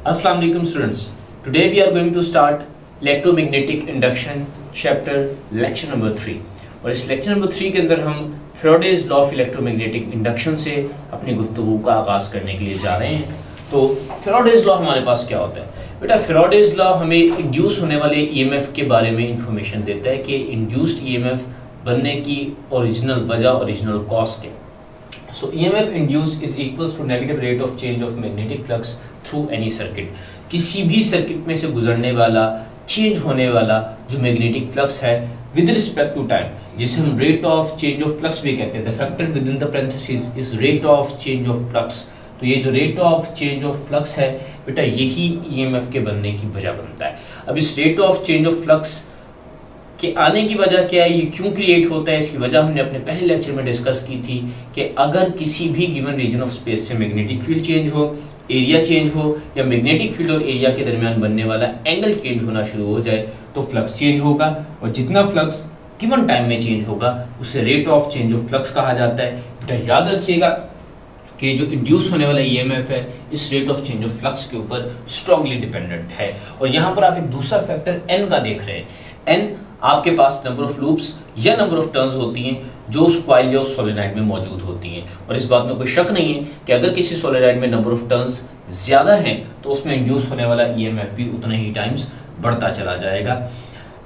Assalamu alaikum students. Today we are going to start electromagnetic induction chapter lecture number 3. और इस lecture number 3 के अंदर हम Faraday's law of electromagnetic induction से अपनी गुफ्तगू का आगाज करने के लिए जा रहे हैं। तो फैराडेज लॉ हमारे पास क्या होता है बेटा? फैराडेज लॉ हमें इंड्यूस होने वाले ईएमएफ के बारे में इंफॉर्मेशन देता है कि इंड्यूस्ड ईएमएफ बनने की ओरिजिनल वजह, ओरिजिनल कॉज क्या है। So EMF induced is equals to negative rate of change of magnetic flux through any circuit. किसी भी सर्किट में से गुजरने वाला, चेंज होने वाला जो मैग्नेटिक फ्लक्स है विद रिस्पेक्ट टू टाइम, जिसे हम rate of change of flux भी कहते हैं। The factor with in the parenthesis is rate of change of flux. तो ये जो rate of change of flux है बेटा, यही ईएमएफ के बनने की वजह बनता है। अब इस rate of change of flux के आने की वजह क्या है, ये क्यों क्रिएट होता है, इसकी वजह हमने अपने पहले लेक्चर में डिस्कस की थी कि अगर किसी भी गिवन रीजन ऑफ स्पेस से मैग्नेटिक फील्ड चेंज हो, एरिया चेंज हो, या मैग्नेटिक फील्ड और एरिया के दरमियान बनने वाला एंगल चेंज होना शुरू हो जाए तो फ्लक्स चेंज होगा, और जितना फ्लक्स गिवन टाइम में चेंज होगा उसे rate of change of flux कहा जाता है। बेटा याद रखिएगा कि जो इंड्यूस होने वाला ईएमएफ है इस rate of change of flux के ऊपर स्ट्रांगली डिपेंडेंट है। और यहाँ पर आप एक दूसरा फैक्टर एन का देख रहे हैं। एन आपके पास नंबर ऑफ लूप्स या नंबर ऑफ टर्न्स होती हैं जो उस कॉइल या उस सोलेनॉइड में मौजूद होती हैं। और इस बात में कोई शक नहीं है कि अगर किसी सोलेनॉइड में नंबर ऑफ टर्न्स ज्यादा हैं तो उसमें इंड्यूस होने वाला ईएमएफ भी उतने ही टाइम्स बढ़ता चला जाएगा।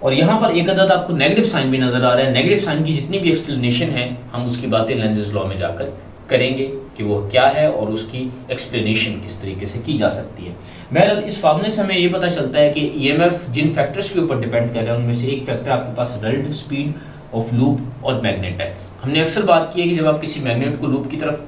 और यहाँ पर एक अदद आपको नेगेटिव साइन भी नजर आ रहा है। नेगेटिव साइन की जितनी भी एक्सप्लेनेशन है हम उसकी बातें लेंजेस लॉ में जाकर करेंगे कि वो क्या है और उसकी एक्सप्लेनेशन किस तरीके से की जा सकती है। बहरहाल इस फार्मूले से हमें ये पता चलता है कि ईएमएफ जिन फैक्टर्स के ऊपर डिपेंड कर रहे हैं उनमें से एक फैक्टर आपके पास रिलेटिव स्पीड ऑफ लूप और मैग्नेट है। हमने अक्सर बात की है कि जब आप किसी मैग्नेट को लूप की तरफ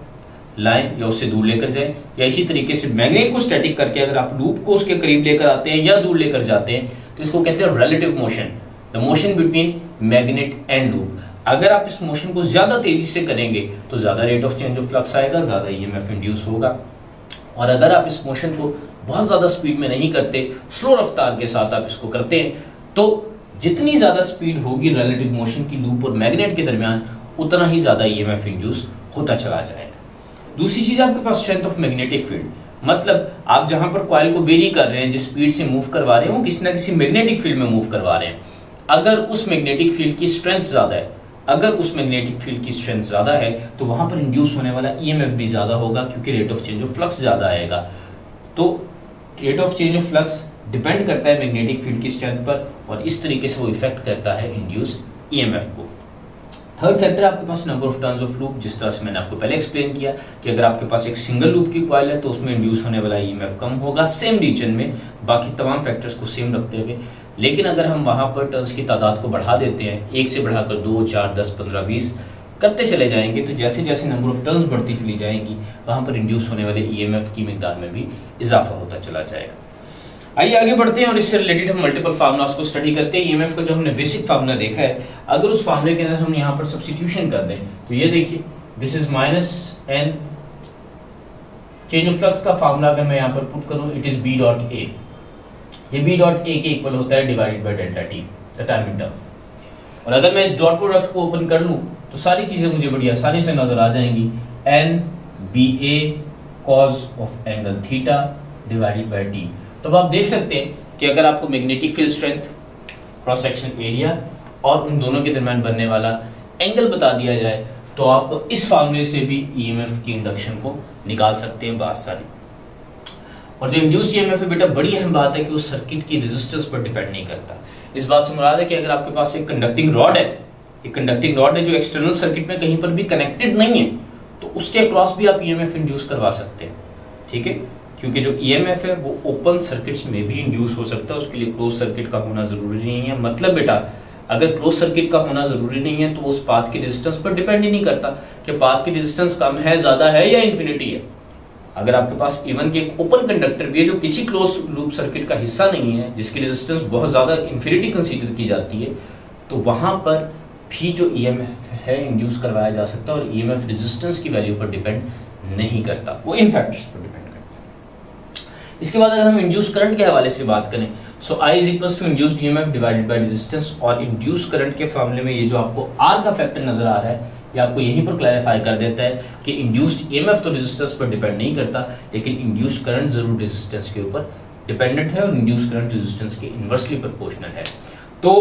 लाएं या उससे दूर लेकर जाएं, या इसी तरीके से मैग्नेट को स्टैटिक करके अगर आप लूप को उसके करीब लेकर आते हैं या दूर लेकर जाते हैं तो इसको कहते हैं relative motion, the motion between magnet and loop. अगर आप इस मोशन को ज्यादा तेजी से करेंगे तो ज्यादा rate of change of flux आएगा, ज्यादा ईएमएफ इंड्यूस होगा। और अगर आप इस मोशन को बहुत ज्यादा स्पीड में नहीं करते, स्लो रफ्तार के साथ आप इसको करते हैं, तो जितनी ज्यादा स्पीड होगी रिलेटिव मोशन की लूप और मैग्नेट के दरमियान उतना ही ज्यादा ईएमएफ इंड्यूस होता चला जाएगा। दूसरी चीज आपके पास स्ट्रेंथ ऑफ मैग्नेटिक फील्ड, मतलब आप जहां पर कॉइल को वेरी कर रहे हैं, जिस स्पीड से मूव करवा रहे हैं वो किसी ना किसी मैग्नेटिक फील्ड में मूव करवा रहे हैं। अगर उस मैग्नेटिक फील्ड की स्ट्रेंथ ज्यादा है, अगर उस मैग्नेटिक फील्ड की स्ट्रेंथ ज्यादा है तो वहां पर इंड्यूस होने वाला ईएमएफ भी ज्यादा होगा क्योंकि rate of change of flux ज्यादा आएगा। तो rate of change of flux depend करता है मैग्नेटिक फील्ड की स्ट्रेंथ पर और इस तरीके से वो इफेक्ट करता है इंड्यूस्ड ईएमएफ को। थर्ड फैक्टर आपके पास number of turns of loop, जिस तरह से मैंने आपको पहले एक्सप्लेन किया कि अगर आपके पास एक सिंगल लूप की कॉइल है तो उसमें इंड्यूस होने वाला ईएमएफ कम होगा सेम रीजन में, बाकी तमाम फैक्टर्स को सेम रखते हुए। लेकिन अगर हम वहां पर टर्न्स की तादाद को बढ़ा देते हैं, 1 से बढ़ाकर 2, 4, 10, 15, 20 करते चले जाएंगे, तो जैसे जैसे नंबर ऑफ टर्न्स बढ़ती चली जाएंगी वहां पर इंड्यूस होने वाले ईएमएफ की मिकदार में भी इजाफा होता चला जाएगा। आइए आगे बढ़ते हैं और इससे रिलेटेड हम मल्टीपल फार्मूलास को स्टडी करते हैं। ईएमएफ का जो हमने बेसिक फार्मूला देखा है, अगर उस फार्मूले के अंदर हम यहाँ पर सब्स्टिट्यूशन कर दें तो ये देखिए, this is -n change of flux का फार्मूला अगर मैं यहाँ पर पुट करूँ, it is B dot A. ये बी डॉट ए के इक्वल होता है divided by delta T, the timing term. और अगर मैं इस डॉट प्रोडक्ट को ओपन कर लूँ तो सारी चीजें मुझे बड़ी आसानी से नजर आ जाएंगी। N B A cos of angle theta divided by T. तो अब आप देख सकते हैं कि अगर आपको magnetic field strength, cross section area और उन दोनों के दरमियान बनने वाला एंगल बता दिया जाए तो आप इस फार्मूले से भी ईएमएफ की इंडक्शन को निकाल सकते हैं बात सारी। और जो इंड्यूस्ड ईएमएफ है बेटा, बड़ी अहम बात है कि उस सर्किट की रेजिस्टेंस पर डिपेंड नहीं करता। इस बात से मुराद है कि अगर आपके पास एक कंडक्टिंग रॉड है, एक कंडक्टिंग रॉड है जो एक्सटर्नल सर्किट में कहीं पर भी कनेक्टेड नहीं है, तो उसके अक्रॉस भी आप ईएमएफ इंड्यूस करवा सकते हैं। ठीक है, क्योंकि जो ईएमएफ है वो ओपन सर्किट्स में भी इंड्यूस हो सकता है, उसके लिए क्लोज सर्किट का होना जरूरी नहीं है। मतलब बेटा, अगर क्लोज सर्किट का होना जरूरी नहीं है तो उस पाथ की रेजिस्टेंस पर डिपेंड ही नहीं करता कि पाथ की रेजिस्टेंस कम है, ज्यादा है या इंफिनिटी है। अगर आपके पास इवन के एक ओपन कंडक्टर भी है जो किसी क्लोज लूप सर्किट का हिस्सा नहीं है, जिसकी रेजिस्टेंस बहुत ज्यादा इंफिनिटी कंसीडर की जाती है, तो वहां पर भी जो ईएमएफ है इंड्यूस करवाया जा सकता है और ईएमएफ रेजिस्टेंस की वैल्यू पर डिपेंड नहीं करता, वो इन फैक्टर्स पर डिपेंड करता है। इसके बाद अगर हम इंड्यूस करंट के हवाले से बात करें, so I is equals to induced EMF divided by resistance. और इंड्यूस करंट के फार्मूले में ये जो आपको R का फैक्टर नजर आ रहा है, ये आपको यहीं पर क्लैरिफाई कर देता है कि इंड्यूस्ड ईएमएफ तो रेजिस्टेंस पर डिपेंड नहीं करता, लेकिन इंड्यूस्ड करंट जरूर रेजिस्टेंस के ऊपर डिपेंडेंट है और इंड्यूस्ड करंट रेजिस्टेंस के इनवर्सली प्रोपोर्शनल है। तो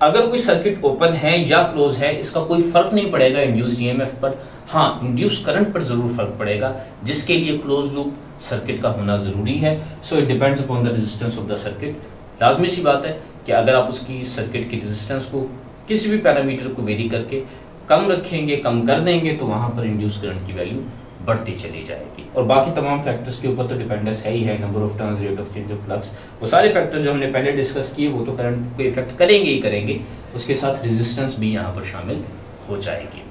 अगर कोई सर्किट ओपन है या क्लोज है, इसका कोई फर्क नहीं पड़ेगा इंड्यूस्ड ईएमएफ पर। हाँ, इंड्यूस्ड करंट पर जरूर फर्क पड़ेगा, जिसके लिए क्लोज लूप सर्किट का होना जरूरी है। So it depends upon the resistance of the circuit. लाजमी सी बात है कि अगर आप उसकी सर्किट की रेजिस्टेंस को किसी भी पैरामीटर को वेरी करके कम रखेंगे, कम कर देंगे, तो वहां पर इंड्यूस्ड करंट की वैल्यू बढ़ती चली जाएगी। और बाकी तमाम फैक्टर्स के ऊपर तो डिपेंडेंस है ही है, number of turns, rate of change of flux, वो सारे फैक्टर्स जो हमने पहले डिस्कस किए वो तो करंट को इफेक्ट करेंगे ही करेंगे, उसके साथ रेजिस्टेंस भी यहाँ पर शामिल हो जाएगी।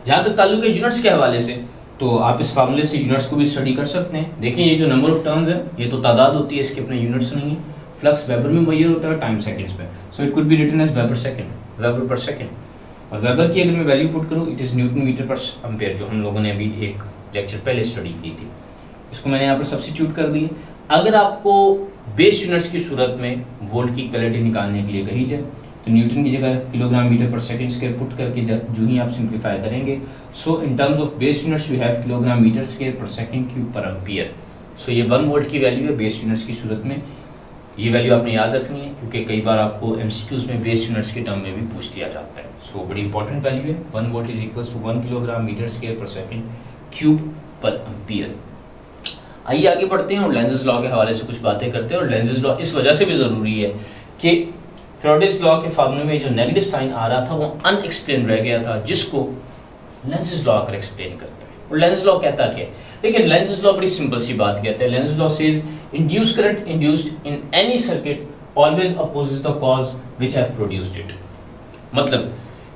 जहां तक ताल्लुक है यूनिट्स के हवाले से, तो आप इस फार्मूले से यूनिट्स को भी स्टडी कर सकते हैं। देखिए ये जो नंबर ऑफ टर्न्स है ये तो तादाद होती है, इसके अपने यूनिट्स नहीं है। फ्लक्स वेबर में मुहैया होता है, टाइम सेकंड्स में, so it could be written as weber second, weber per second. और वेबर की अगर मैं वैल्यू पुट करूं, it is newton metre per ampere, जो हम लोगों ने अभी एक लेक्चर पहले स्टडी की थी, इसको मैंने यहाँ पर सब्स्टिट्यूट कर दी। अगर आपको बेस यूनिट्स की सूरत में वोल्ट की इक्वलिटी निकालने के लिए कही जाए, तो न्यूटन की जगह kilogram metre per second square put करके जो ही आप सिंप्लीफाई करेंगे, so in terms of base units you have kilogram metre square per second cube per ampere. So ये 1 वोल्ट की वैल्यू है बेस यूनिट्स की सूरत में। ये वैल्यू आपने याद रखनी है, क्योंकि कई बार आपको एमसीक्यूज में बेस यूनिट्स के टर्म में भी पूछ लिया जाता है। सो बड़ी इंपॉर्टेंट वैल्यू है। 1 volt is equals to 1 kilogram metre square per second cube per ampere. आइए आगे बढ़ते हैं और लेंजेस लॉ के हवाले से कुछ बातें करते हैं। और लेंजेस लॉ इस वजह से भी जरूरी है कि फैराडेज लॉ के फार्मूले में जो नेगेटिव साइन आ रहा था वो अनएक्सप्लेन रह गया था, जिसको लेंजेस लॉ आकर एक्सप्लेन करता है। और लेंजेस लॉ कहता क्या है? लेकिन लेंजेस लॉ बड़ी सिंपल सी बात कहता है। Lenz's law says induced current induced in any circuit always opposes the cause which have produced it। मतलब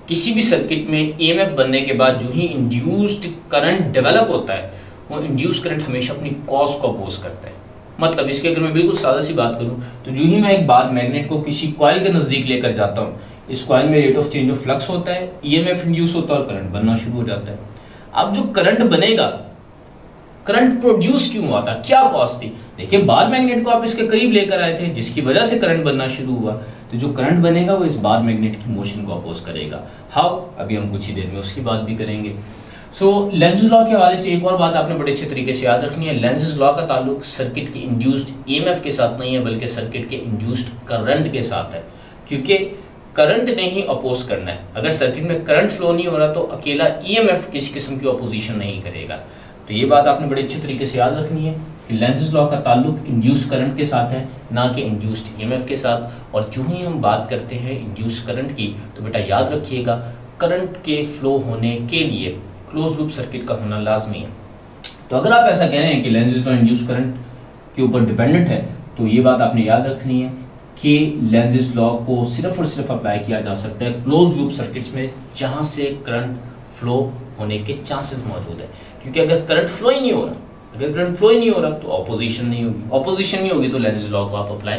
किसी भी सर्किट में ईएमएफ बनने के बाद जो ही इंड्यूस्ड करंट डेवलप होता है, वो इंड्यूस्ड करंट हमेशा अपनी कॉज को अपोज करता है। मतलब इसके अगर मैं बिल्कुल सादा सी बात करूं, तो जो ही मैं एक बार मैग्नेट को किसी कॉइल के नजदीक लेकर जाता हूं, इस कॉइल में rate of change of flux होता है, ईएमएफ इंड्यूस होता है और करंट बनना शुरू हो जाता है। अब जो करंट बनेगा, करंट प्रोड्यूस क्यों हुआ था, क्या कॉज थी? देखिए बार मैग्नेट को आप इसके करीब लेकर आए थे, जिसकी वजह से करंट बनना शुरू हुआ। तो जो करंट बनेगा वो इस बार मैग्नेट की मोशन को अपोज करेगा। हाउ? अभी हम कुछ ही देर में उसकी बात भी करेंगे। सो लेंजेस लॉ के हवाले से एक और बात आपने बड़े अच्छे तरीके से याद रखनी है। लेंजेस लॉ का ताल्लुक सर्किट की इंड्यूस्ड ईएमएफ के साथ नहीं है, बल्कि सर्किट के इंड्यूस्ड करंट के साथ है, क्योंकि करंट ने ही अपोज करना है। अगर सर्किट में करंट फ्लो नहीं हो रहा तो अकेला ईएमएफ किसी किस्म की अपोजिशन नहीं करेगा। तो ये बात आपने बड़े अच्छे तरीके से याद रखनी है कि लेंजेस लॉ का ताल्लुक इंड्यूस्ड करंट के साथ है, ना कि इंड्यूस्ड ईएमएफ के साथ। और जो ही हम बात करते हैं इंड्यूस्ड करंट की, तो बेटा याद रखिएगा करंट के फ्लो होने के लिए क्लोज लूप सर्किट का होना लाजमी है। तो अगर आप ऐसा कह रहे हैं कि लेंजेस लॉ इंड्यूस्ड करंट के ऊपर डिपेंडेंट है, तो ये बात आपने याद रखनी है कि लेंजेस लॉ को सिर्फ और सिर्फ अप्लाई किया जा सकता है क्लोज लूप सर्किट्स में, जहां से करंट फ्लो होने के चांसेस मौजूद है। क्योंकि अगर करंट फ्लो ही नहीं हो रहा, तो ऑपोजिशन नहीं होगी, ऑपोजिशन नहीं होगी तो लेंजेस लॉ को आप अप्लाई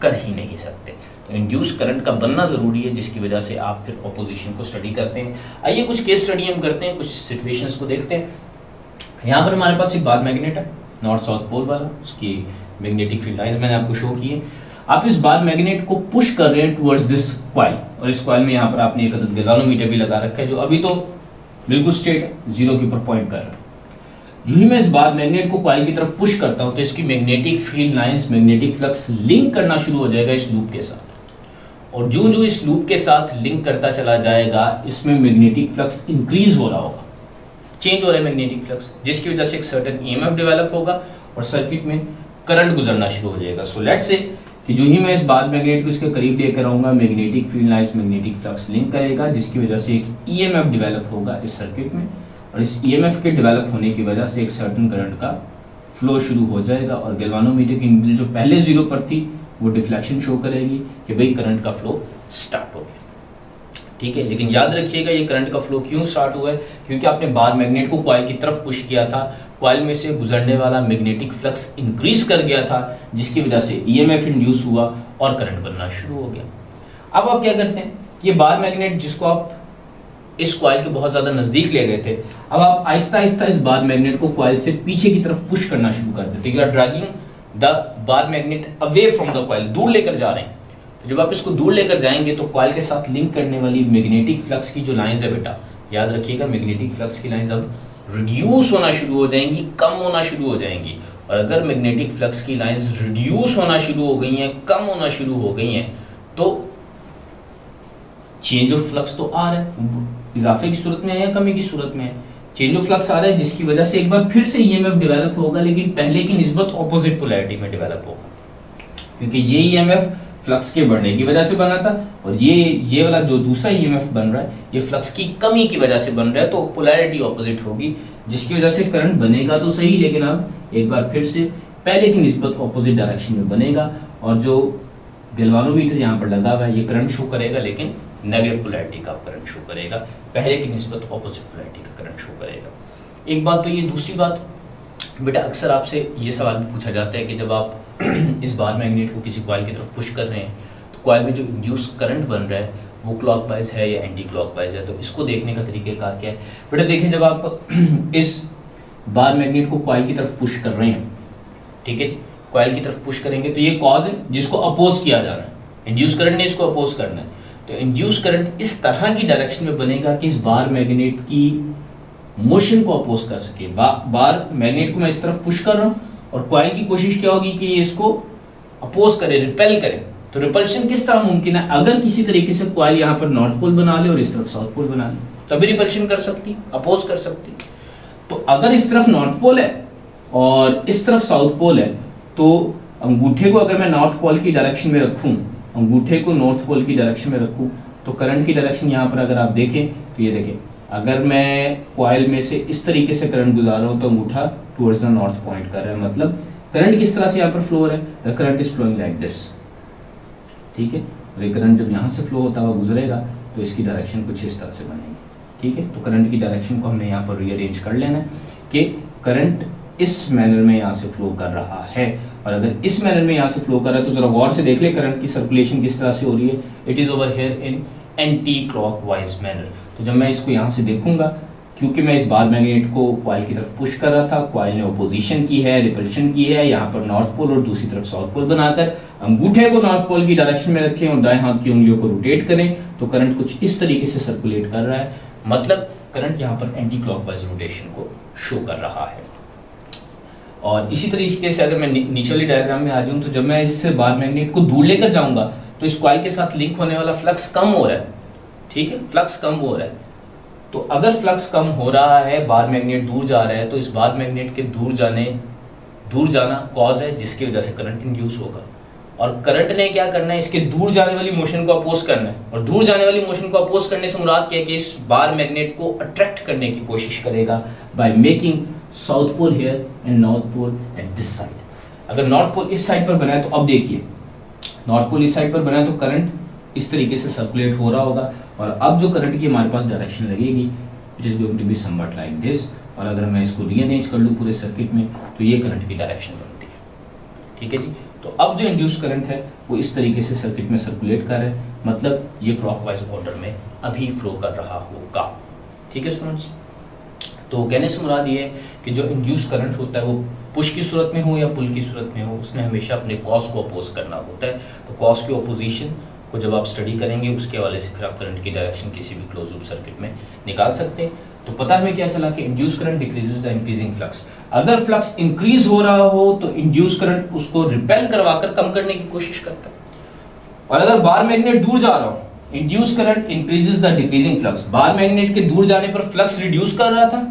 कर ही नहीं सकते। तो इंड्यूस करंट का बनना जरूरी है, जिसकी वजह से आप फिर ऑपोजिशन को स्टडी करते हैं। आइए कुछ केस स्टडी हम करते हैं, कुछ सिचुएशंस को देखते हैं। यहाँ पर हमारे पास एक बार मैग्नेट है, नॉर्थ साउथ पोल वाला, उसकी मैग्नेटिक फील्ड लाइंस मैंने आपको शो की है। आप इस बार मैग्नेट को पुश कर रहे हैं टुवर्ड्स दिस कॉइल, और इस कॉइल में यहाँ पर आपने एक गैल्वानोमीटर भी लगा रखा है, जो अभी तो बिल्कुल स्ट्रेट है, जीरो के ऊपर पॉइंट कर रहा है। जो ही मैं इस बार मैग्नेट को कॉइल की तरफ पुश करता हूं, तो इसकी magnetic field lines, magnetic flux link करना शुरू हो जाएगा इस लूप के साथ। और जो जो इस लूप के साथ लिंक करता चला जाएगा, इसमें मैग्नेटिक फ्लक्स इंक्रीज हो रहा होगा, चेंज हो रहा है मैग्नेटिक फ्लक्स, जिसकी वजह से एक सर्टेन ईएमएफ डेवलप होगा और सर्किट में करंट गुजरना शुरू हो जाएगा। सो लेट्स से कि जो ही मैं इस बार मैग्नेट को इसके करीब लेकर आऊंगा, magnetic field lines, magnetic flux link करेगा, जिसकी वजह से एक ईएमएफ डेवलप होगा इस सर्किट में, और इस ईएमएफ के डेवलप होने की वजह से एक सर्टेन करंट का फ्लो शुरू हो जाएगा। और गैल्वानोमीटर की नीडल जो पहले जीरो पर थी, वो डिफ्लेक्शन शो करेगी कि भाई करंट का फ्लो स्टार्ट हो गया। ठीक है, लेकिन याद रखिएगा ये करंट का फ्लो क्यों स्टार्ट हुआ है? क्योंकि आपने बार मैग्नेट को कॉइल की तरफ पुश किया था, कॉइल में से गुजरने वाला मैग्नेटिक फ्लक्स इंक्रीज कर गया था, जिसकी वजह से ईएमएफ इंड्यूस हुआ और करंट बनना शुरू हो गया। अब आप क्या करते हैं, ये बार मैग्नेट जिसको आप इस कॉइल के बहुत ज्यादा नजदीक ले गए थे, अब आप आहिस्ता आहिस्ता इस बार मैग्नेट को कॉइल से पीछे की तरफ पुश करना शुरू कर देते हैं। You are dragging the bar magnet away from the coil, दूर लेकर जा रहे हैं। तो जब आप इसको दूर लेकर जाएंगे तो कॉइल के साथ लिंक करने वाली मैग्नेटिक फ्लक्स की जो लाइंस है बेटा, याद रखिएगा मैग्नेटिक फ्लक्स की लाइंस अब रिड्यूस होना शुरू हो जाएंगी, कम होना शुरू हो जाएंगी। और अगर मैग्नेटिक फ्लक्स की लाइंस रिड्यूस होना शुरू हो गई हैं, कम होना शुरू हो गई हैं, तो चेंज ऑफ फ्लक्स तो आ रहा है, इजाफे की सूरत में है या कमी की सूरत में है, चेंज ऑफ फ्लक्स आ रहा है, जिसकी वजह से एक बार फिर से ईएमएफ डेवलप होगा, लेकिन पहले की निस्बत ऑपोजिट पोलैरिटी में डेवलप होगा, क्योंकि ये ईएमएफ फ्लक्स के बढ़ने की वजह से बना था और ये वाला जो दूसरा ईएमएफ बन रहा है ये फ्लक्स की कमी की वजह से बन रहा है, तो पोलैरिटी ऑपोजिट होगी, जिसकी वजह से करंट बनेगा तो सही, लेकिन अब एक बार फिर से पहले की निस्बत ऑपोजिट डायरेक्शन में बनेगा। और जो गैल्वानोमीटर यहाँ पर लगा हुआ है ये करंट शो करेगा, लेकिन नेगेटिव पोलैरिटी का करंट शो करेगा, पहले की निस्बत ऑपोजिट पोलैरिटी का करंट शो करेगा। एक बात तो ये। दूसरी बात बेटा, अक्सर आपसे ये सवाल भी पूछा जाता है कि जब आप इस बार मैग्नेट को किसी कॉइल की तरफ पुश कर रहे हैं तो कॉइल में जो इंड्यूस करंट बन रहा है वो क्लॉकवाइज है या एंटी क्लॉकवाइज है, तो इसको देखने का तरीकेकार क्या है। बेटा देखिए, जब आप इस बार मैग्नेट को कॉइल की तरफ पुश कर रहे हैं, ठीक है जी, कॉइल की तरफ पुश करेंगे तो ये कॉज है जिसको अपोज किया जाना है, इंड्यूस करंट ने इसको अपोज करना है, तो इंड्यूस करंट इस तरह की डायरेक्शन में बनेगा कि इस बार मैग्नेट की मोशन को अपोज कर सके। बार मैग्नेट को मैं इस तरफ पुश कर रहा हूं और कॉइल की कोशिश क्या होगी कि ये इसको अपोज करे, रिपेल करे। तो रिपल्शन किस तरह मुमकिन है? अगर किसी तरीके से कॉइल यहाँ पर नॉर्थ पोल बना ले और इस तरफ साउथ पोल बना ले, तभी रिपल्शन कर सकती, अपोज कर सकती। तो अगर इस तरफ नॉर्थ पोल है और इस तरफ साउथ पोल है, तो अंगूठे को अगर मैं नॉर्थ पोल की डायरेक्शन में रखूं, अंगूठे को नॉर्थ पोल की डायरेक्शन में रखूं, तो करंट की डायरेक्शन यहाँ पर अगर आप देखें तो ये देखें, अगर मैं कॉइल में से इस तरीके से करंट गुजार रहा हूं तो अंगूठा टुवर्ड्स द नॉर्थ पॉइंट कर रहा है, मतलब करंट किस तरह से यहाँ पर फ्लो हो रहा है, the current is flowing like this, ठीक है। और ये करंट जब यहाँ से फ्लो होता हुआ गुजरेगा तो इसकी डायरेक्शन कुछ इस तरह से बनेगी, ठीक है। तो करंट की डायरेक्शन को हमने यहाँ पर रीअरेंज कर लेना है कि करंट इस मैनर में यहाँ से फ्लो कर रहा है, और अगर इस मैनर में यहाँ से फ्लो कर रहा है तो जरा गौर से देख ले करंट की सर्कुलेशन किस तरह से हो रही है। It is over here in anti clockwise manner. तो जब मैं इसको यहाँ से देखूंगा, क्योंकि मैं इस बार मैग्नेट को कॉइल की तरफ पुश कर रहा था, कॉइल ने ऑपोजिशन की है, रिपल्शन की है, यहाँ पर नॉर्थ पोल और दूसरी तरफ साउथ पोल बनाकर अंगूठे को नॉर्थ पोल की डायरेक्शन में रखें और दाएं हाथ की उंगलियों को रोटेट करें, तो करंट कुछ इस तरीके से सर्कुलेट कर रहा है, मतलब करंट यहाँ पर एंटी क्लॉकवाइज रोटेशन को शो कर रहा है। और इसी तरीके से अगर मैं नीचे वाली डायग्राम में आ जाऊं, तो जब मैं इस बार मैग्नेट को दूर लेकर जाऊंगा तो इस कॉइल के साथ लिंक होने वाला फ्लक्स कम हो रहा है, ठीक है, फ्लक्स कम हो रहा है। तो अगर फ्लक्स कम हो रहा है, बार मैग्नेट दूर जा रहा है, तो इस बार मैग्नेट के दूर जाना कॉज है जिसकी वजह से करंट इंड्यूस होगा। और करंट ने क्या करना है, इसके दूर जाने वाली मोशन को अपोज करना है, और दूर जाने वाली मोशन को अपोज करने से मुराद क्या है कि इस बार मैग्नेट को अट्रैक्ट करने की कोशिश करेगा by making south pole here and north pole at this side. अगर नॉर्थ पोल इस साइड पर बना है, तो अब देखिए नॉर्थ पोल इस साइड पर बना है तो करंट इस तरीके से सर्कुलेट हो रहा होगा, और अब जो करंट की हमारे पास डायरेक्शन लगेगी it is going to be somewhat like this. और अगर मैं इसको रीअरेंज कर लूँ पूरे सर्किट में तो ये करंट की डायरेक्शन बनती है, ठीक है जी। तो अब जो इंड्यूस करंट है वो इस तरीके से सर्किट में सर्कुलेट कर रहा है, मतलब ये क्लॉकवाइज ऑर्डर में अभी फ्लो कर रहा होगा, ठीक है स्टूडेंट्स। तो कहने से मुराद ये है कि जो इंड्यूस करंट होता है वो पुश की सूरत में हो या पुल की सूरत में हो, उसने हमेशा अपने कॉज को अपोज करना होता है। तो कॉज की अपोजिशन को जब आप स्टडी करेंगे उसके हवाले से फिर आप करंट की डायरेक्शन किसी भी क्लोज लूप सर्किट में निकाल सकते हैं। तो पता हमें क्या चला कि induce current decreases the increasing flux. अगर फ्लक्स इंक्रीज हो रहा हो तो इंड्यूस करंट उसको रिपेल करवाकर कम करने की कोशिश करता है, और अगर बार मैग्नेट दूर जा रहा हो, induce current increases the decreasing flux. Bar magnet के दूर जाने पर फ्लक्स रिड्यूस कर रहा था,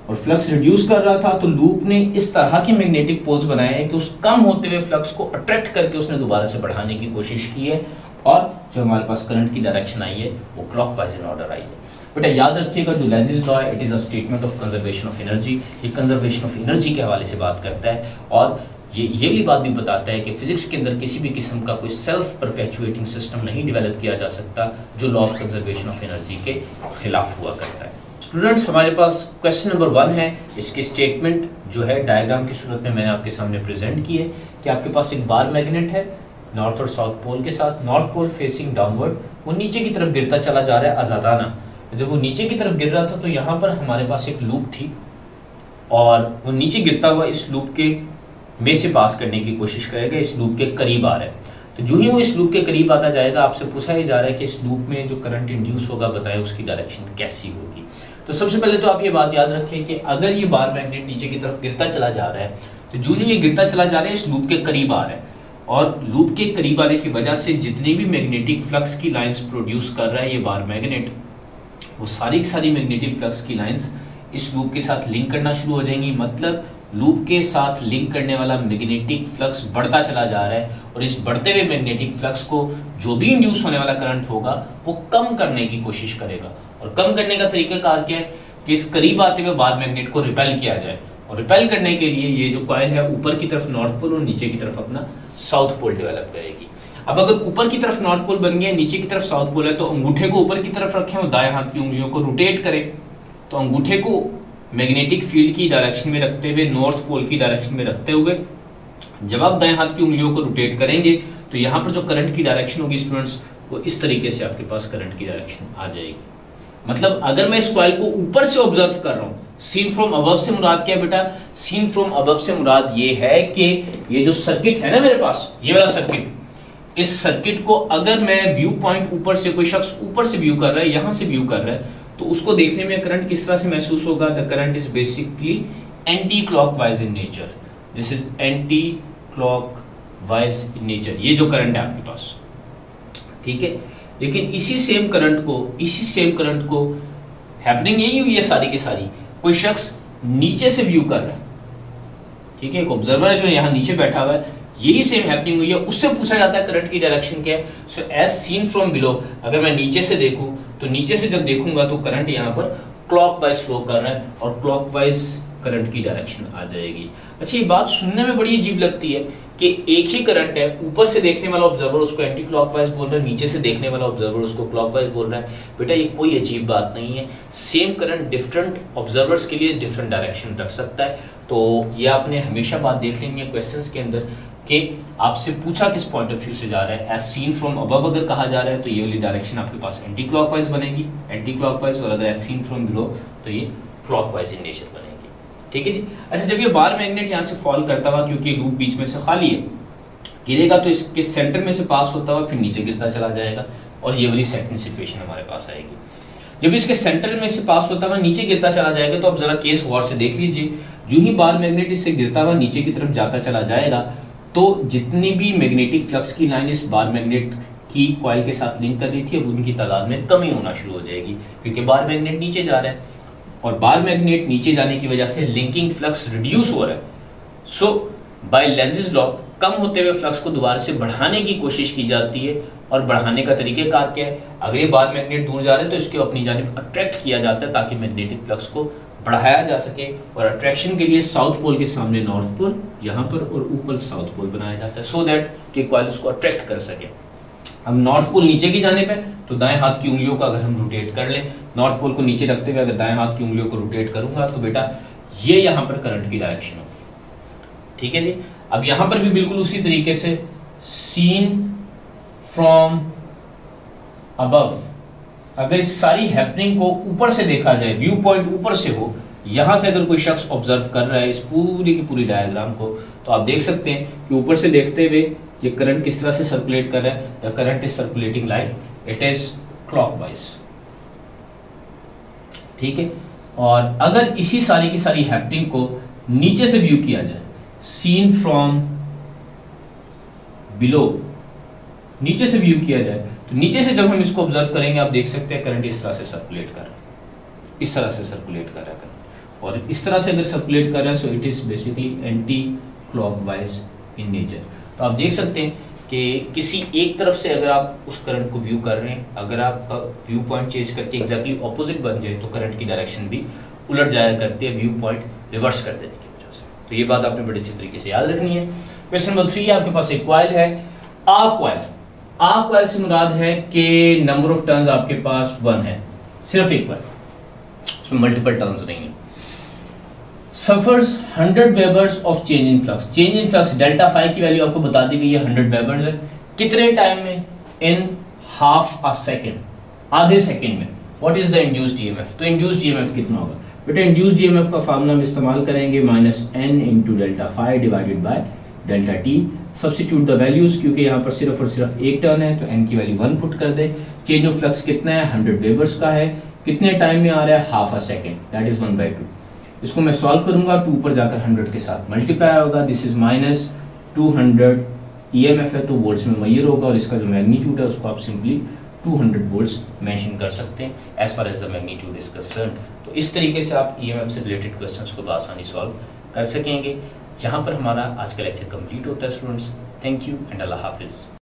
और फ्लक्स रिड्यूस कर रहा था तो लूप ने इस तरह के मैग्नेटिक पोल्स बनाए हैं कि उस कम होते हुए फ्लक्स को अट्रैक्ट करके उसने दोबारा से बढ़ाने की कोशिश की है, और जो हमारे पास करंट की डायरेक्शन आई है वो क्लॉकवाइज इन ऑर्डर आई है। बेटा याद रखिएगा जो लेंज़ेस लॉ है it is a statement of conservation of energy. ये कंजर्वेशन ऑफ एनर्जी के हवाले से बात करता है, और ये भी बात भी बताता है कि फिजिक्स के अंदर किसी भी किस्म का कोई सेल्फ परपेचुएटिंग सिस्टम नहीं डेवलप किया जा सकता जो law of conservation of energy के खिलाफ हुआ करता है। स्टूडेंट्स हमारे पास क्वेश्चन नंबर 1 है, इसकी स्टेटमेंट जो है डायग्राम की सूरत में मैंने आपके सामने प्रेजेंट की है कि आपके पास एक बार मैग्नेट है नॉर्थ और साउथ पोल के साथ, नॉर्थ पोल फेसिंग डाउनवर्ड, वो नीचे की तरफ गिरता चला जा रहा है आजादाना। जब वो नीचे की तरफ गिर रहा था तो यहाँ पर हमारे पास एक लूप थी, और वो नीचे गिरता हुआ इस लूप के में से पास करने की कोशिश करेगा, इस लूप के करीब आ रहा है। तो जो ही वो इस लूप के करीब आता जाएगा आपसे पूछा ही जा रहा है कि इस लूप में जो करंट इंड्यूस होगा बताएं उसकी डायरेक्शन कैसी होगी। तो सबसे पहले तो आप ये बात याद रखें कि अगर ये बार मैग्नेट नीचे की तरफ गिरता चला जा रहा है तो जो ये गिरता चला जा रहा है इस लूप के करीब आ रहा है, और लूप के करीब आने की वजह से जितनी भी मैग्नेटिक फ्लक्स की लाइंस प्रोड्यूस कर रहा है ये बार मैग्नेट, वो सारी की सारी मैग्नेटिक फ्लक्स की लाइंस इस लूप के साथ लिंक करना शुरू हो जाएंगी। मतलब लूप के साथ लिंक करने वाला मैग्नेटिक फ्लक्स बढ़ता चला जा रहा है, और इस बढ़ते हुए मैग्नेटिक फ्लक्स को जो भी इंड्यूस होने वाला करंट होगा वो कम करने की कोशिश करेगा। और कम करने का तरीकाकार क्या है कि इस करीब आते हुए बार मैग्नेट को रिपेल किया जाए, और रिपेल करने के लिए ये जो कॉइल है ऊपर की तरफ नॉर्थ पोल और नीचे की तरफ अपना साउथ पोल डेवलप करेगी। अब अगर ऊपर की तरफ नॉर्थ पोल बन गया, नीचे की तरफ साउथ पोल है, तो अंगूठे को ऊपर की तरफ रखें और दाएं हाथ की उंगलियों को रोटेट करें, तो अंगूठे को मैग्नेटिक फील्ड की डायरेक्शन में रखते हुए, नॉर्थ पोल की डायरेक्शन में रखते हुए जब आप दाएं हाथ की उंगलियों को रोटेट करेंगे तो यहाँ पर जो करंट की डायरेक्शन होगी स्टूडेंट्स, वो इस तरीके से आपके पास करंट की डायरेक्शन आ जाएगी। मतलब अगर मैं इस कॉइल को ऊपर से ऑब्जर्व कर रहा हूं, सीन फ्रॉम अबव से मुराद क्या है बेटा? सीन फ्रॉम अबव से मुराद ये है कि ये जो सर्किट है ना मेरे पास, ये वाला सर्किट, इस सर्किट को अगर मैं व्यू पॉइंट ऊपर से, कोई शख्स ऊपर से व्यू कर रहा है, यहां से व्यू कर रहा है, तो उसको देखने में करंट किस तरह से महसूस होगा? The current is basically anti clockwise in nature. This is anti clockwise in nature, ये जो करंट है आपके पास, ठीक है। लेकिन इसी सेम करंट को हैपनिंग यही हुई है सारी की सारी, कोई शख्स नीचे से व्यू कर रहा है, ठीक है, एक ऑब्जर्वर है जो यहाँ नीचे बैठा हुआ है, यही सेम हैपनिंग हुई है, उससे पूछा जाता है करंट की डायरेक्शन क्या है। So as seen from below, अगर मैं नीचे से देखूं तो नीचे से जब देखूंगा तो करंट यहाँ पर क्लॉकवाइज फ्लो कर रहा है और क्लॉकवाइज करंट की डायरेक्शन आ जाएगी। अच्छा, ये बात सुनने में बड़ी अजीब लगती है कि एक ही करंट है, ऊपर से देखने वाला ऑब्जर्वर उसको एंटी क्लॉकवाइज बोल रहा है, नीचे से देखने वाला ऑब्जर्वर उसको क्लॉकवाइज बोल रहा है। बेटा ये कोई अजीब बात नहीं है, सेम करंट डिफरेंट ऑब्जर्वर्स के लिए डिफरेंट डायरेक्शन रख सकता है। तो ये आपने हमेशा बात देख लेंगे क्वेश्चंस के अंदर कि आपसे पूछा किस पॉइंट ऑफ व्यू से जा रहा है। एज सीन फ्रॉम अबव अगर कहा जा रहा है तो ये वाली डायरेक्शन आपके पास एंटी क्लॉकवाइज बनेगी, एंटी क्लॉकवाइज, और अगर एज सीन फ्रॉम बिलो तो ये क्लॉकवाइज इन नेचर बनेगी, ठीक है जी। अच्छा, जब ये बार मैग्नेट यहाँ से फॉल करता हुआ, क्योंकि लूप बीच में से खाली है, गिरेगा तो इसके सेंटर में से पास होता हुआ फिर नीचे गिरता चला जाएगा, और ये वाली सेकंड सिचुएशन हमारे पास आएगी। जब इसके सेंटर में से पास होता हुआ नीचे गिरता चला जाएगा, तो अब जरा केस गौर से देख लीजिए, जो ही बार मैग्नेट इससे गिरता हुआ नीचे की तरफ जाता चला जाएगा तो जितनी भी मैग्नेटिक फ्लक्स की लाइन इस बार मैग्नेट की कॉइल के साथ लिंक कर रही थी, अब उनकी तादाद में कमी होना शुरू हो जाएगी, क्योंकि बार मैग्नेट नीचे जा रहा है, और बार मैग्नेट नीचे जाने की वजह से लिंकिंग फ्लक्स रिड्यूस हो रहा है। सो बाय लेंज़ेस लॉ कम होते हुए फ्लक्स को दोबारा से बढ़ाने की कोशिश की जाती है, और बढ़ाने का तरीकेकार क्या है? अगर ये बार मैग्नेट दूर जा रहे हैं तो इसके अपनी जानिब अट्रैक्ट किया जाता है ताकि मैग्नेटिक फ्लक्स को बढ़ाया जा सके, और अट्रैक्शन के लिए साउथ पोल के सामने नॉर्थ पोल यहाँ पर और ऊपर साउथ पोल बनाया जाता है, सो दैट कि कॉइल उसको अट्रैक्ट कर सके। अब नॉर्थ पोल नीचे की जाने पे तो दाएं हाथ की उंगलियों का अगर हम रोटेट कर लें, नॉर्थ पोल को नीचे रखते हुए अगर दाएं हाथ की उंगलियों को रोटेट करूंगा तो बेटा ये यहाँ पर करंट की डायरेक्शन होगी, ठीक है जी। अब यहां पर भी बिल्कुल उसी तरीके से सीन फ्रॉम अबव, अगर इस सारी हैपनिंग को ऊपर से देखा जाए, व्यू पॉइंट ऊपर से हो, यहां से अगर कोई शख्स ऑब्जर्व कर रहा है इस पूरी की पूरी डायग्राम को, तो आप देख सकते हैं कि ऊपर से देखते हुए ये करंट किस तरह से सर्कुलेट कर रहा है। The current is circulating like it is clockwise, ठीक है। और अगर इसी सारी की सारी हैपनिंग को नीचे से व्यू किया जाए, सीन फ्रॉम बिलो, नीचे से व्यू किया जाए, तो नीचे से जब हम इसको ऑब्जर्व करेंगे आप देख सकते हैं करंट इस तरह से सर्कुलेट कर रहा है, इस तरह से सर्कुलेट कर रहा है करंट, और इस तरह से अगर सर्कुलेट कर रहा है so it is basically anti clockwise in nature. तो आप देख सकते हैं कि किसी एक तरफ से अगर आप उस करंट को व्यू कर रहे हैं, अगर आप व्यू पॉइंट चेंज करके एग्जैक्टली ऑपोजिट बन जाए तो करंट की डायरेक्शन भी उलट जाया करती है, व्यू पॉइंट रिवर्स कर देने की वजह से। तो ये बात आपने बड़े अच्छे तरीके से याद रखनी है। क्वेश्चन नंबर 3 आपके पास एक कॉइल है, आ कॉइल। आ कॉइल से मुराद है कि नंबर ऑफ टर्न्स आपके पास 1 है, सिर्फ एक कॉइल, उसमें मल्टीपल टर्न्स नहीं है। Suffers 100 webers of change in flux. Change in flux delta phi की वैल्यू आपको बता दी गई है 100 वेबर्स है। कितने टाइम में? इन हाफ अ सेकंड, आधे सेकंड में। What is the induced EMF? तो इंड्यूस्ड ईएमएफ कितना होगा बेटा? इंड्यूस्ड ईएमएफ का फार्मूला हम इस्तेमाल करेंगे -n into delta phi divided by delta T. Substitute the values, क्योंकि यहाँ पर सिर्फ और सिर्फ एक टर्न है तो n की वैल्यू 1 पुट कर दे। चेंज ऑफ फ्लक्स कितना है? 100 वेबर्स का है। कितने टाइम में आ रहा है, half a second, that is 1/2। इसको मैं सॉल्व करूंगा, 2 पर जाकर 100 के साथ मल्टीप्लाई होगा, दिस इज माइनस 200। ईएमएफ है तो वोल्ट्स में मेजर होगा, और इसका जो मैग्नीट्यूड है उसको आप सिंपली 200 वोल्ट्स मेंशन कर सकते हैं as far as the magnitude is concern. तो इस तरीके से आप ईएमएफ से रिलेटेड क्वेश्चंस को बआसानी सॉल्व कर सकेंगे। यहाँ पर हमारा आज का लेक्चर कंप्लीट होता है स्टूडेंट्स। थैंक यू एंड अल्लाह हाफिज़।